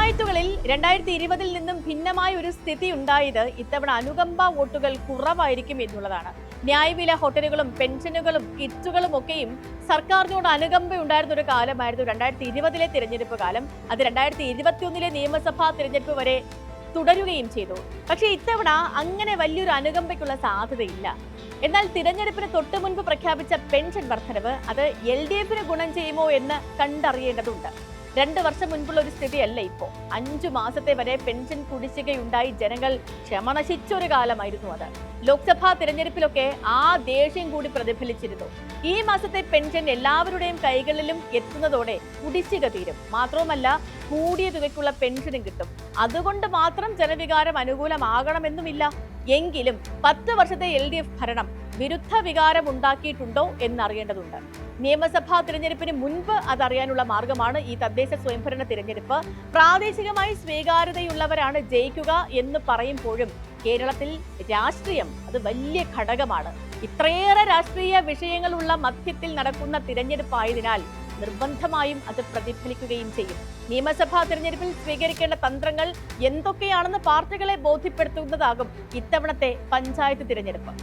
പഞ്ചായത്തുകളിൽ 2020 നിന്നും ഭിന്നമായ ഒരു സ്ഥിതി ഉണ്ടായത് ഇത്തവണ അനുകമ്പ വോട്ടുകൾ കുറവായിരിക്കും എന്നുള്ളതാണ്. ന്യായവില ഹോട്ടലുകളും പെൻഷനുകളും കിറ്റുകളും ഒക്കെയും സർക്കാരിനോട് അനുകമ്പ ഉണ്ടായിരുന്ന ഒരു കാലമായിരുന്നു 2020 തിരഞ്ഞെടുപ്പ് കാലം. അത് 2021 നിയമസഭാ തിരഞ്ഞെടുപ്പ് വരെ തുടരുകയും ചെയ്തു. പക്ഷേ ഇത്തവണ അങ്ങനെ വലിയൊരു അനുകമ്പയ്ക്കുള്ള സാധ്യതയില്ല. എന്നാൽ തിരഞ്ഞെടുപ്പിന് തൊട്ടു മുൻപ് പ്രഖ്യാപിച്ച പെൻഷൻ വർധനവ് അത് LDF ഗുണം ചെയ്യുമോ എന്ന് കണ്ടറിയേണ്ടതുണ്ട്. 2 വർഷം മുൻപുള്ള ഒരു സ്ഥിതിയല്ല ഇപ്പോൾ. 5 മാസത്തെ വരെ പെൻഷൻ കുടിശ്ശികയുണ്ടായി ജനങ്ങൾ ക്ഷമ നശിച്ച ഒരു കാലമായിരുന്നു അത്. ലോക്സഭാ തിരഞ്ഞെടുപ്പിലൊക്കെ ആ ദേഷ്യം കൂടി പ്രതിഫലിച്ചിരുന്നു. ഈ മാസത്തെ പെൻഷൻ എല്ലാവരുടെയും കൈകളിലും എത്തുന്നതോടെ കുടിശ്ശിക തീരും. മാത്രവുമല്ല, കൂടിയ തുകയ്ക്കുള്ള പെൻഷനും കിട്ടും. അതുകൊണ്ട് മാത്രം ജനവികാരം അനുകൂലമാകണമെന്നുമില്ല. എങ്കിലും 10 വർഷത്തെ LDF ഭരണം വിരുദ്ധ വികാരം ഉണ്ടാക്കിയിട്ടുണ്ടോ എന്നറിയേണ്ടതുണ്ട്. നിയമസഭാ തിരഞ്ഞെടുപ്പിന് മുൻപ് അതറിയാനുള്ള മാർഗമാണ് ഈ തദ്ദേശ സ്വയംഭരണ തിരഞ്ഞെടുപ്പ്. പ്രാദേശികമായി സ്വീകാര്യതയുള്ളവരാണ് ജയിക്കുക എന്ന് പറയുമ്പോഴും കേരളത്തിൽ രാഷ്ട്രീയം അത് വലിയ ഘടകമാണ്. ഇത്രയേറെ രാഷ്ട്രീയ വിഷയങ്ങളുള്ള മധ്യത്തിൽ നടക്കുന്ന തിരഞ്ഞെടുപ്പായതിനാൽ നിർബന്ധമായും അത് പ്രതിഫലിക്കുകയും ചെയ്യും. നിയമസഭാ തിരഞ്ഞെടുപ്പിൽ സ്വീകരിക്കേണ്ട തന്ത്രങ്ങൾ എന്തൊക്കെയാണെന്ന് പാർട്ടികളെ ബോധ്യപ്പെടുത്തുന്നതാകും ഇത്തവണത്തെ പഞ്ചായത്ത് തിരഞ്ഞെടുപ്പ്.